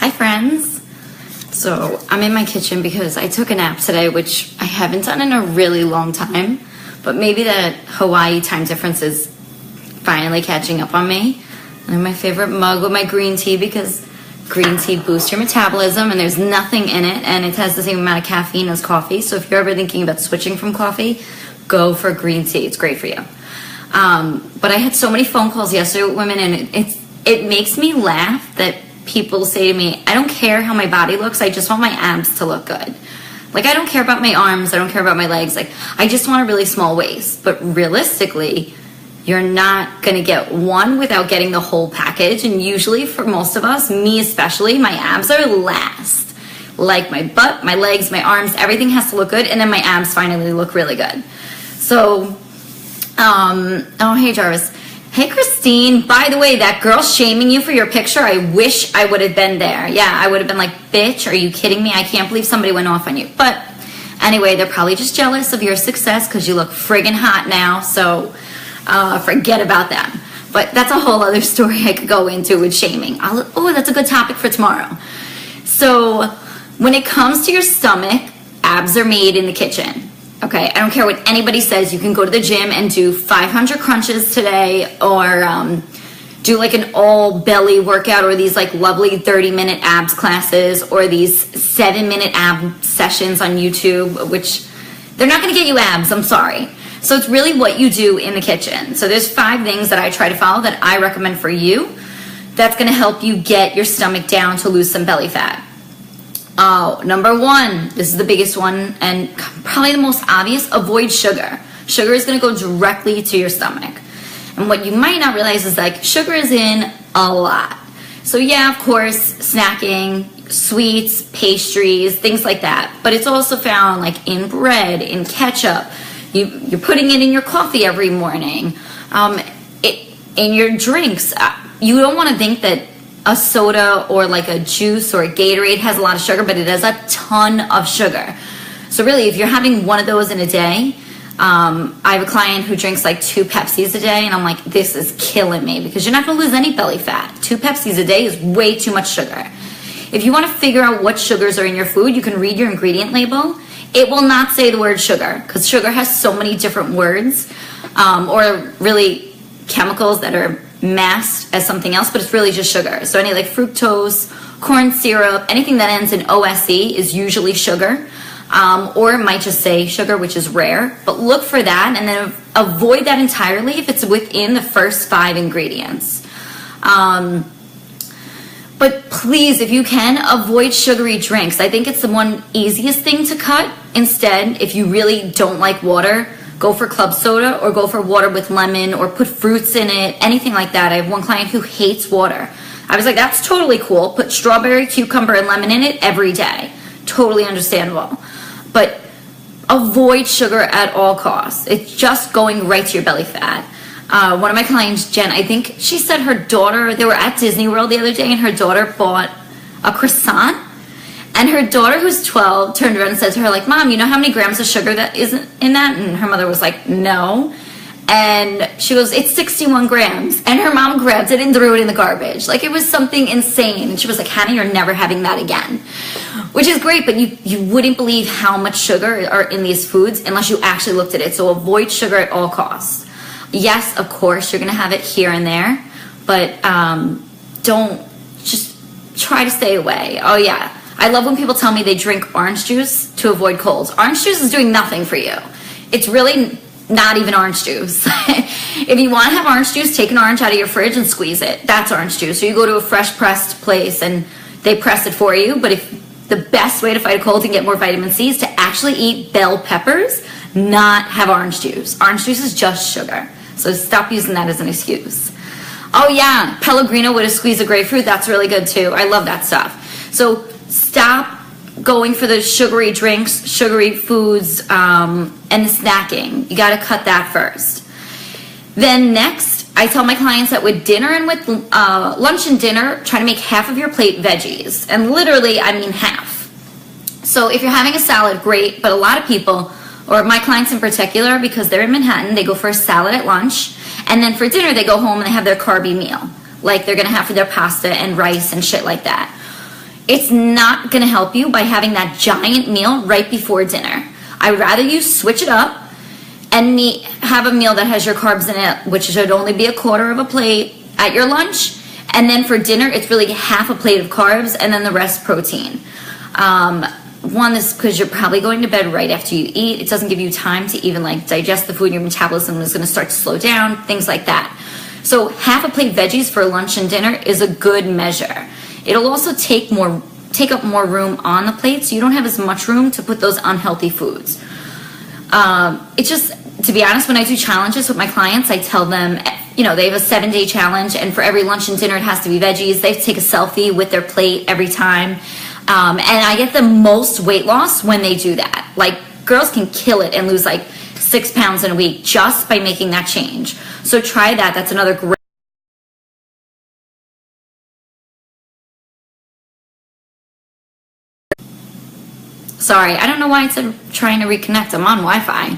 Hi friends. So I'm in my kitchen because I took a nap today, which I haven't done in a really long time, but maybe that Hawaii time difference is finally catching up on me. And I have my favorite mug with my green tea because green tea boosts your metabolism and there's nothing in it and it has the same amount of caffeine as coffee. So if you're ever thinking about switching from coffee, go for green tea. It's great for you. But I had so many phone calls yesterday with women, and it makes me laugh that people say to me, I don't care how my body looks, I just want my abs to look good. Like, I don't care about my arms, I don't care about my legs, like, I just want a really small waist. But realistically, you're not gonna get one without getting the whole package, and usually for most of us, me especially, my abs are last. Like my butt, my legs, my arms, everything has to look good, and then my abs finally look really good. So, oh, hey Jarvis. Hey Christine, by the way, that girl shaming you for your picture, I wish I would have been there. Yeah, I would have been like, bitch, are you kidding me? I can't believe somebody went off on you. But anyway, they're probably just jealous of your success because you look friggin' hot now, so forget about them. But that's a whole other story I could go into with shaming. Oh, that's a good topic for tomorrow. So when it comes to your stomach, abs are made in the kitchen. Okay, I don't care what anybody says. You can go to the gym and do 500 crunches today, or do like an all belly workout, or these like lovely 30-minute abs classes, or these 7-minute ab sessions on YouTube, which they're not going to get you abs, I'm sorry. So it's really what you do in the kitchen. So there's 5 things that I try to follow that I recommend for you that's going to help you get your stomach down to lose some belly fat. Oh, number 1, this is the biggest one and probably the most obvious, avoid sugar. Sugar is going to go directly to your stomach. And what you might not realize is like sugar is in a lot. So yeah, of course, snacking, sweets, pastries, things like that. But it's also found like in bread, in ketchup. You're putting it in your coffee every morning. In your drinks. You don't want to think that a soda or like a juice or a Gatorade has a lot of sugar, but it has a ton of sugar. So really, if you're having one of those in a day, I have a client who drinks like 2 Pepsis a day, and I'm like, this is killing me because you're not going to lose any belly fat. 2 Pepsis a day is way too much sugar. If you want to figure out what sugars are in your food, you can read your ingredient label. It will not say the word sugar because sugar has so many different words, or really chemicals that are masked as something else, but it's really just sugar. So any like fructose, corn syrup, anything that ends in OSE is usually sugar, or it might just say sugar, which is rare. But look for that and then avoid that entirely if it's within the first 5 ingredients. But please, if you can, avoid sugary drinks. I think it's the one easiest thing to cut. Instead, if you really don't like water, go for club soda or go for water with lemon or put fruits in it, anything like that. I have one client who hates water. I was like, that's totally cool. Put strawberry, cucumber, and lemon in it every day. Totally understandable. But avoid sugar at all costs. It's just going right to your belly fat. One of my clients, Jen, I think she said her daughter, they were at Disney World the other day and her daughter bought a croissant. And her daughter, who's 12, turned around and said to her, like, Mom, you know how many grams of sugar that is in that? And her mother was like, no. And she goes, it's 61 grams. And her mom grabbed it and threw it in the garbage. Like, it was something insane. And she was like, Hannah, you're never having that again. Which is great, but you wouldn't believe how much sugar are in these foods unless you actually looked at it. So avoid sugar at all costs. Yes, of course, you're going to have it here and there. But don't, just try to stay away. Oh, yeah. I love when people tell me they drink orange juice to avoid colds. Orange juice is doing nothing for you. It's really not even orange juice. If you want to have orange juice, take an orange out of your fridge and squeeze it. That's orange juice. So you go to a fresh pressed place and they press it for you. But if the best way to fight a cold and get more vitamin C is to actually eat bell peppers, not have orange juice. Orange juice is just sugar. So stop using that as an excuse. Oh yeah, Pellegrino with a squeeze of grapefruit. That's really good too. I love that stuff. So stop going for the sugary drinks, sugary foods, and the snacking. You got to cut that first. Then next, I tell my clients that with dinner and with lunch and dinner, try to make half of your plate veggies. And literally, I mean half. So if you're having a salad, great. But a lot of people, or my clients in particular, because they're in Manhattan, they go for a salad at lunch. And then for dinner, they go home and they have their carby meal. Like they're going to have for their pasta and rice and shit like that. it's not going to help you by having that giant meal right before dinner. I'd rather you switch it up and have a meal that has your carbs in it, which should only be a quarter of a plate at your lunch. And then for dinner, it's really half a plate of carbs and then the rest protein. One is because you're probably going to bed right after you eat. It doesn't give you time to even like digest the food. Your metabolism is going to start to slow down, things like that. So half a plate veggies for lunch and dinner is a good measure. It'll also take up more room on the plate, so you don't have as much room to put those unhealthy foods. It's just, to be honest, when I do challenges with my clients, I tell them, you know, they have a 7-day challenge, and for every lunch and dinner, it has to be veggies. They have to take a selfie with their plate every time. And I get the most weight loss when they do that. Like, girls can kill it and lose like 6 pounds in a week just by making that change. So try that. That's another great. Sorry, I don't know why it said trying to reconnect. I'm on Wi-Fi.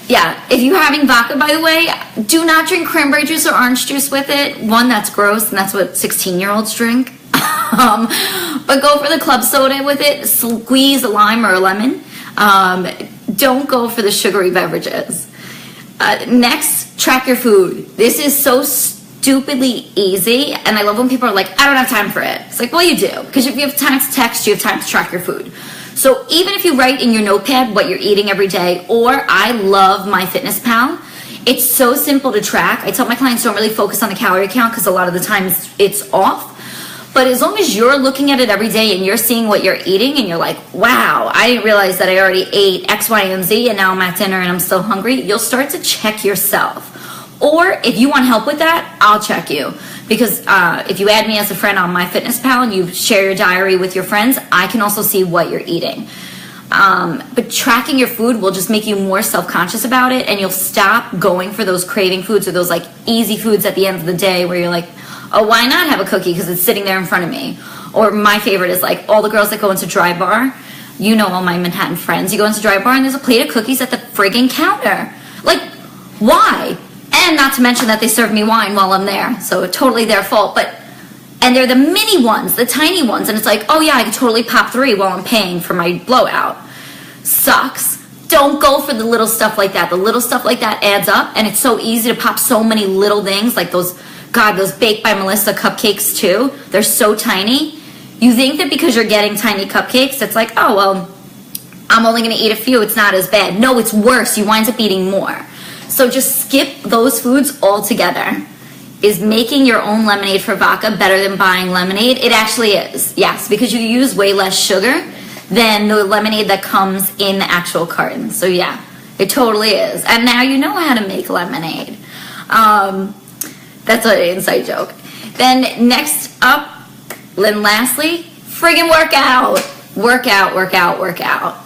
Yeah, if you're having vodka, by the way, do not drink cranberry juice or orange juice with it. One, that's gross, and that's what 16-year-olds drink. But go for the club soda with it. Squeeze a lime or a lemon. Don't go for the sugary beverages. Next, track your food. This is so stupidly easy, and I love when people are like, I don't have time for it. It's like, well, you do, because if you have time to text, you have time to track your food. So even if you write in your notepad what you're eating every day, or I love MyFitnessPal, it's so simple to track. I tell my clients don't really focus on the calorie count because a lot of the time it's off. But as long as you're looking at it every day and you're seeing what you're eating and you're like, wow, I didn't realize that I already ate X, Y, and Z and now I'm at dinner and I'm still hungry, you'll start to check yourself. Or if you want help with that, I'll check you. Because if you add me as a friend on MyFitnessPal and you share your diary with your friends, I can also see what you're eating. But tracking your food will just make you more self-conscious about it, and you'll stop going for those craving foods or those like easy foods at the end of the day where you're like, oh, why not have a cookie because it's sitting there in front of me? Or my favorite is like all the girls that go into Dry Bar. You know, all my Manhattan friends. You go into Dry Bar and there's a plate of cookies at the friggin' counter. Like, why? And not to mention that they serve me wine while I'm there, so totally their fault. And they're the mini ones, the tiny ones, and it's like, oh yeah, I could totally pop 3 while I'm paying for my blowout. Sucks. Don't go for the little stuff like that. The little stuff like that adds up, and it's so easy to pop so many little things, like those Baked by Melissa cupcakes too. They're so tiny. You think that because you're getting tiny cupcakes, it's like, oh, well, I'm only gonna eat a few, it's not as bad. No, it's worse, you wind up eating more. So just skip those foods altogether. Is making your own lemonade for vodka better than buying lemonade? It actually is, yes, because you use way less sugar than the lemonade that comes in the actual carton. So yeah, it totally is. And now you know how to make lemonade. That's an inside joke. Then next up, then lastly, friggin' workout. Workout.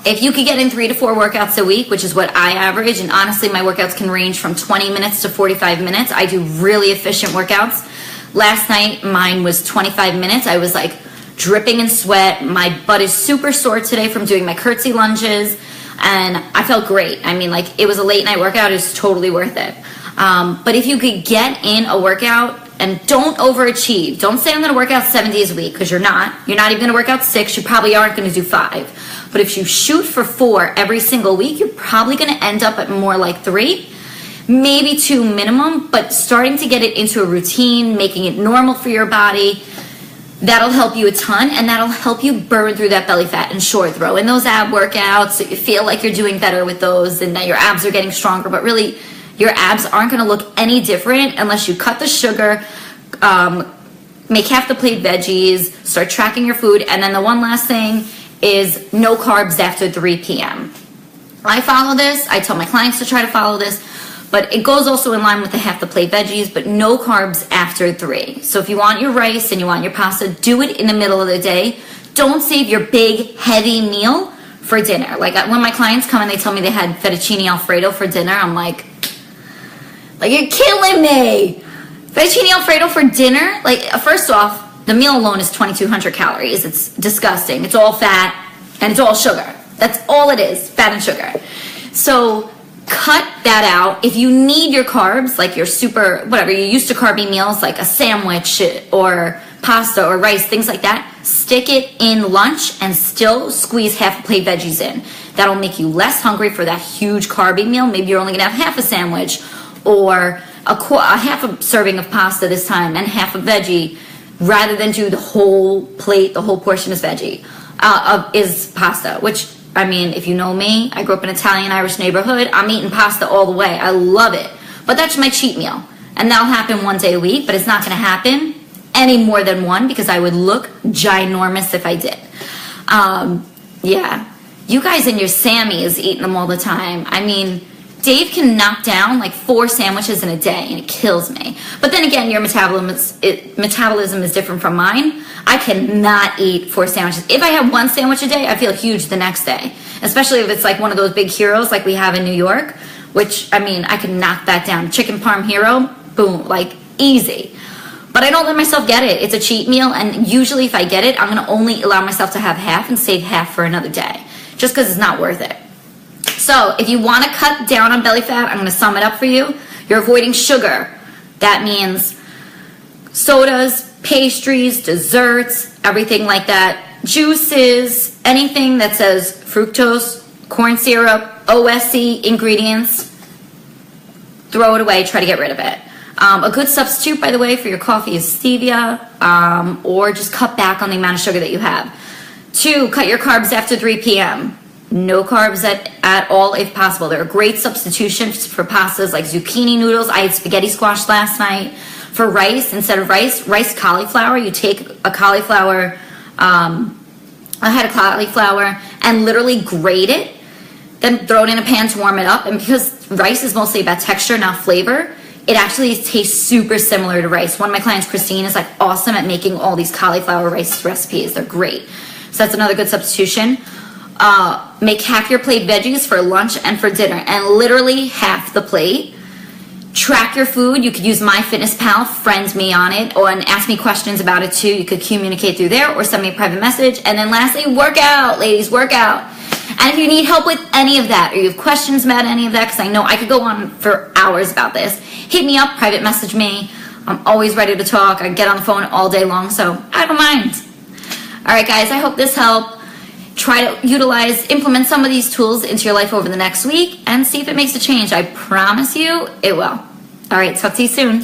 If you could get in 3 to 4 workouts a week, which is what I average, and honestly my workouts can range from 20 minutes to 45 minutes. I do really efficient workouts. Last night mine was 25 minutes. I was like dripping in sweat. My butt is super sore today from doing my curtsy lunges, and I felt great. I mean, like, it was a late night workout. It's totally worth it. But if you could get in a workout, and don't overachieve. Don't say I'm going to work out 7 days a week, because you're not. You're not even going to work out 6. You probably aren't going to do 5. But if you shoot for 4 every single week, you're probably going to end up at more like 3, maybe 2 minimum. But starting to get it into a routine, making it normal for your body, that'll help you a ton, and that'll help you burn through that belly fat. And sure, throw in those ab workouts so you feel like you're doing better with those and that your abs are getting stronger, but really your abs aren't going to look any different unless you cut the sugar, make half the plate veggies, start tracking your food. And then the one last thing is no carbs after 3 p.m. I follow this. I tell my clients to try to follow this, but it goes also in line with the half the plate veggies, but no carbs after 3. So if you want your rice and you want your pasta, do it in the middle of the day. Don't save your big, heavy meal for dinner. Like, when my clients come and they tell me they had fettuccine Alfredo for dinner, I'm like, you're killing me. Fettuccine Alfredo for dinner? Like, first off, the meal alone is 2,200 calories. It's disgusting. It's all fat and it's all sugar. That's all it is, fat and sugar. So cut that out. If you need your carbs, like your super, whatever, you're used to carby meals, like a sandwich or pasta or rice, things like that, stick it in lunch and still squeeze half a plate veggies in. That'll make you less hungry for that huge carby meal. Maybe you're only gonna have half a sandwich or a half a serving of pasta this time and half a veggie, rather than do the whole plate, the whole portion is veggie, is pasta, which, I mean, if you know me, I grew up in an Italian-Irish neighborhood. I'm eating pasta all the way. I love it. But that's my cheat meal. And that'll happen one day a week, but it's not going to happen any more than one because I would look ginormous if I did. Yeah. You guys and your Sammy is eating them all the time. I mean, Dave can knock down like 4 sandwiches in a day, and it kills me. But then again, your metabolism is different from mine. I cannot eat 4 sandwiches. If I have 1 sandwich a day, I feel huge the next day. Especially if it's like one of those big heroes like we have in New York, which, I mean, I can knock that down. Chicken parm hero, boom, like easy. But I don't let myself get it. It's a cheat meal, and usually if I get it, I'm going to only allow myself to have half and save half for another day, just because it's not worth it. So if you want to cut down on belly fat, I'm going to sum it up for you. You're avoiding sugar. That means sodas, pastries, desserts, everything like that. Juices, anything that says fructose, corn syrup, OSC ingredients, throw it away, try to get rid of it. A good substitute, by the way, for your coffee is stevia, or just cut back on the amount of sugar that you have. 2, cut your carbs after 3 p.m. No carbs at all if possible. They're a great substitution for pastas like zucchini noodles. I had spaghetti squash last night. For rice, instead of rice cauliflower. You take a cauliflower, I had a cauliflower, and literally grate it, then throw it in a pan to warm it up. And because rice is mostly about texture, not flavor, it actually tastes super similar to rice. One of my clients, Christine, is like awesome at making all these cauliflower rice recipes. They're great. So that's another good substitution. Make half your plate veggies for lunch and for dinner, and literally half the plate. Track your food. You could use MyFitnessPal, friend me on it, and ask me questions about it too. You could communicate through there or send me a private message. And then lastly, work out, ladies, work out. And if you need help with any of that, or you have questions about any of that, because I know I could go on for hours about this, hit me up, private message me. I'm always ready to talk. I get on the phone all day long, so I don't mind. All right, guys, I hope this helped. Try to implement some of these tools into your life over the next week and see if it makes a change. I promise you it will. All right, talk to you soon.